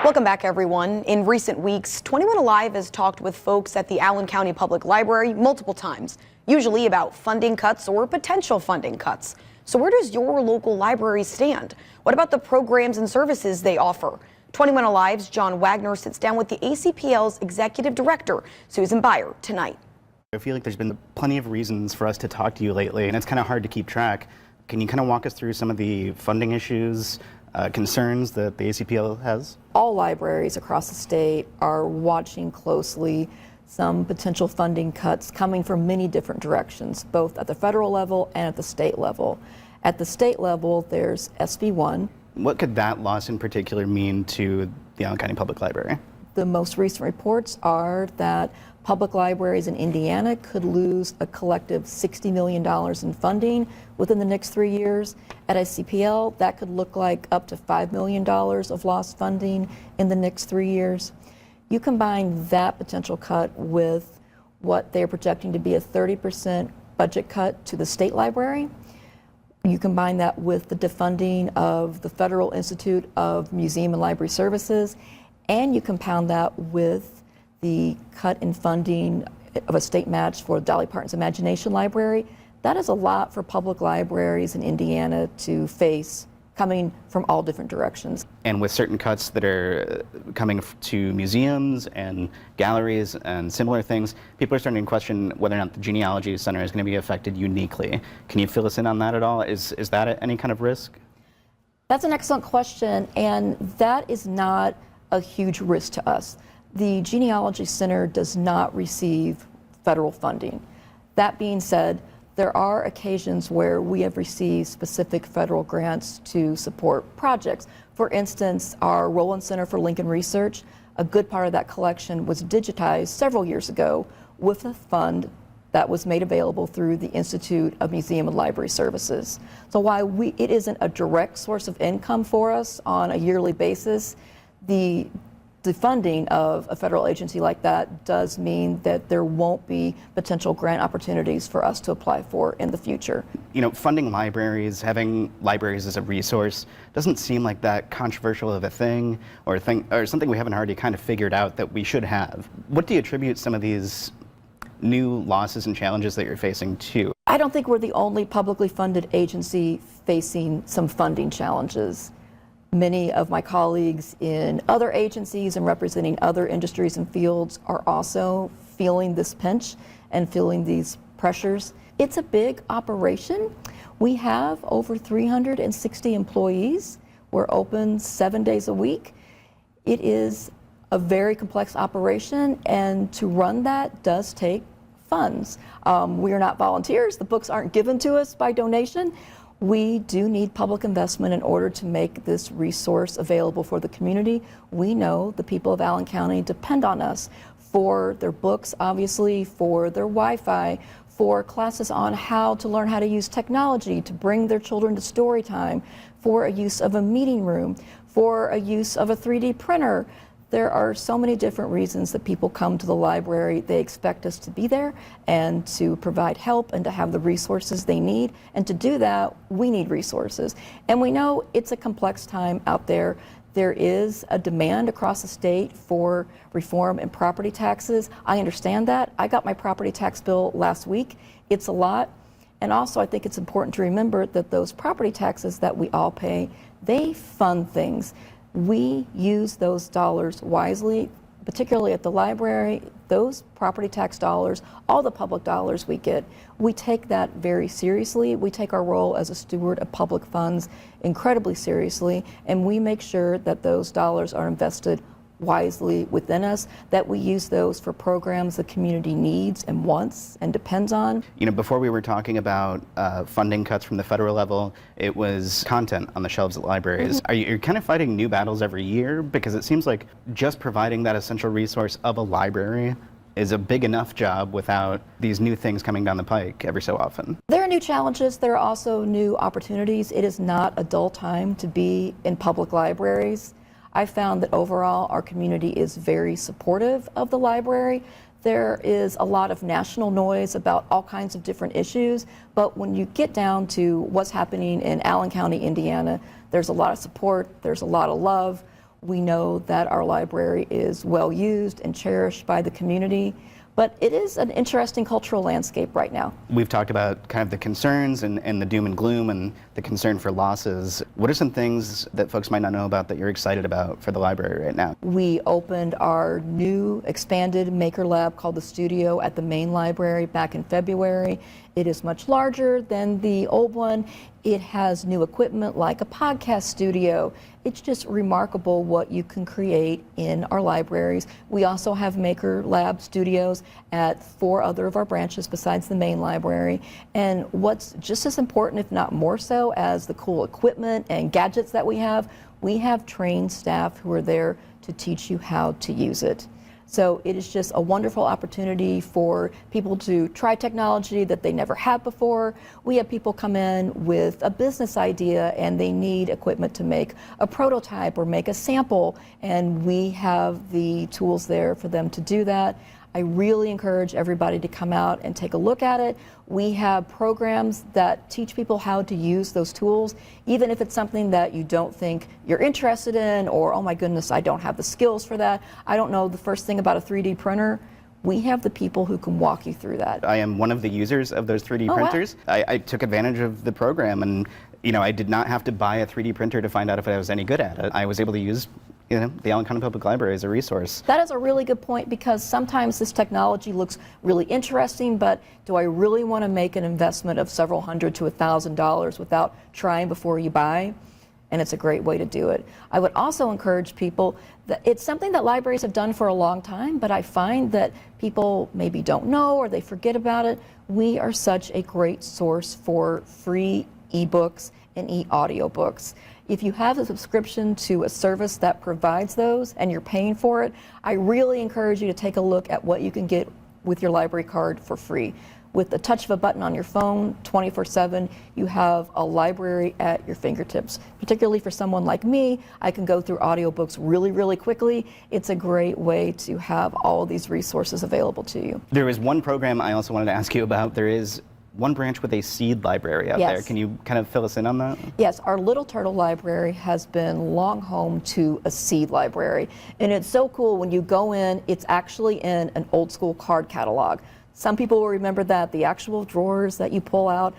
Welcome back, everyone. In recent weeks, 21 Alive has talked with folks at the Allen County Public Library multiple times, usually about funding cuts or potential funding cuts. So where does your local library stand? What about the programs and services they offer? 21 Alive's John Wagner sits down with the ACPL's Executive Director, Susan Beyer, tonight. I feel like there's been plenty of reasons for us to talk to you lately, and it's kind of hard to keep track. Can you kind of walk us through some of the funding issues, concerns that the ACPL has? All libraries across the state are watching closely some potential funding cuts coming from many different directions, both at the federal level and at the state level. At the state level, there's SB1. What could that loss in particular mean to the Allen County Public Library? The most recent reports are that public libraries in Indiana could lose a collective $60 million in funding within the next 3 years. At ACPL, that could look like up to $5 million of lost funding in the next 3 years. You combine that potential cut with what they're projecting to be a 30% budget cut to the state library. You combine that with the defunding of the Federal Institute of Museum and Library Services, and you compound that with the cut in funding of a state match for Dolly Parton's Imagination Library. That is a lot for public libraries in Indiana to face, coming from all different directions. And with certain cuts that are coming to museums and galleries and similar things, people are starting to question whether or not the Genealogy Center is going to be affected uniquely. Can you fill us in on that at all? Is that any kind of risk? That's an excellent question, and that is not a huge risk to us. The Genealogy Center does not receive federal funding. That being said, there are occasions where we have received specific federal grants to support projects. For instance, our Rowland Center for Lincoln Research, a good part of that collection was digitized several years ago with a fund that was made available through the Institute of Museum and Library Services. So while it isn't a direct source of income for us on a yearly basis, the funding of a federal agency like that does mean that there won't be potential grant opportunities for us to apply for in the future. You know, funding libraries, having libraries as a resource, doesn't seem like that controversial of a thing or something we haven't already kind of figured out that we should have. What do you attribute some of these new losses and challenges that you're facing to? I don't think we're the only publicly funded agency facing some funding challenges. Many of my colleagues in other agencies and representing other industries and fields are also feeling this pinch and feeling these pressures. It's a big operation. We have over 360 employees. We're open 7 days a week. It is a very complex operation, and to run that does take funds. We are not volunteers. The books aren't given to us by donation. We do need public investment in order to make this resource available for the community. We know the people of Allen County depend on us for their books, obviously, for their Wi-Fi, for classes on how to learn how to use technology to bring their children to story time, for a use of a meeting room, for a use of a 3D printer. There are so many different reasons that people come to the library. They expect us to be there and to provide help and to have the resources they need. And to do that, we need resources. And we know it's a complex time out there. There is a demand across the state for reform in property taxes. I understand that. I got my property tax bill last week. It's a lot. And also, I think it's important to remember that those property taxes that we all pay, they fund things. We use those dollars wisely, particularly at the library. Those property tax dollars, all the public dollars we get, we take that very seriously. We take our role as a steward of public funds incredibly seriously, and we make sure that those dollars are invested wisely within us, that we use those for programs the community needs and wants and depends on. You know, before we were talking about funding cuts from the federal level, it was content on the shelves at libraries. Mm-hmm. You're kind of fighting new battles every year, because it seems like just providing that essential resource of a library is a big enough job without these new things coming down the pike every so often. There are new challenges. There are also new opportunities. It is not a dull time to be in public libraries. I found that overall our community is very supportive of the library. There is a lot of national noise about all kinds of different issues, but when you get down to what's happening in Allen County, Indiana, there's a lot of support, there's a lot of love. We know that our library is well used and cherished by the community, but it is an interesting cultural landscape right now. We've talked about kind of the concerns and the doom and gloom and the concern for losses. What are some things that folks might not know about that you're excited about for the library right now? We opened our new expanded Maker Lab called the Studio at the main library back in February. It is much larger than the old one. It has new equipment like a podcast studio. It's just remarkable what you can create in our libraries. We also have Maker Lab studios at 4 other of our branches besides the main library. And what's just as important, if not more so, as the cool equipment and gadgets that we have trained staff who are there to teach you how to use it. So it is just a wonderful opportunity for people to try technology that they never had before. We have people come in with a business idea and they need equipment to make a prototype or make a sample, and we have the tools there for them to do that. I really encourage everybody to come out and take a look at it. We have programs that teach people how to use those tools, even if it's something that you don't think you're interested in, or, oh my goodness, I don't have the skills for that. I don't know the first thing about a 3D printer. We have the people who can walk you through that. I am one of the users of those 3D printers. Wow. I took advantage of the program, and I did not have to buy a 3D printer to find out if I was any good at it. I was able to use the Allen County Public Library as a resource. That is a really good point, because sometimes this technology looks really interesting, but do I really want to make an investment of several hundred to $1,000 without trying before you buy? And it's a great way to do it. I would also encourage people that it's something that libraries have done for a long time, but I find that people maybe don't know or they forget about it. We are such a great source for free ebooks and e-audiobooks. If you have a subscription to a service that provides those and you're paying for it, I really encourage you to take a look at what you can get with your library card for free. With the touch of a button on your phone, 24/7, you have a library at your fingertips. Particularly for someone like me, I can go through audiobooks really, really quickly. It's a great way to have all of these resources available to you. There was one program I also wanted to ask you about. There is one branch with a seed library out Yes. there. Can you kind of fill us in on that? Yes, our Little Turtle Library has been long home to a seed library. And it's so cool when you go in, it's actually in an old school card catalog. Some people will remember that, the actual drawers that you pull out,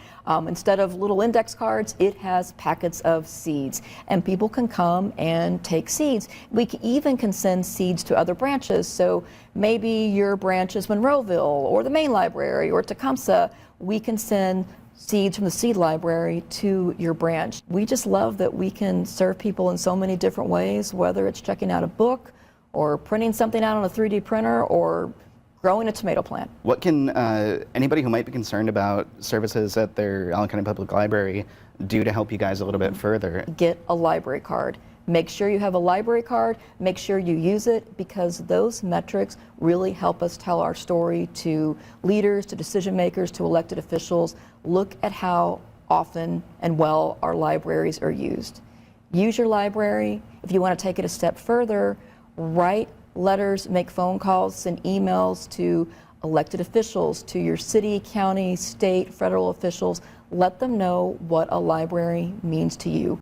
instead of little index cards, it has packets of seeds. And people can come and take seeds. We even can send seeds to other branches. So maybe your branch is Monroeville or the main library or Tecumseh. We can send seeds from the seed library to your branch. We just love that we can serve people in so many different ways, whether it's checking out a book or printing something out on a 3D printer or growing a tomato plant. What can anybody who might be concerned about services at their Allen County Public Library do to help you guys a little bit further? Get a library card. Make sure you have a library card. Make sure you use it, because those metrics really help us tell our story to leaders, to decision makers, to elected officials. Look at how often and well our libraries are used. Use your library. If you want to take it a step further, write letters, make phone calls, send emails to elected officials, to your city, county, state, federal officials. Let them know what a library means to you.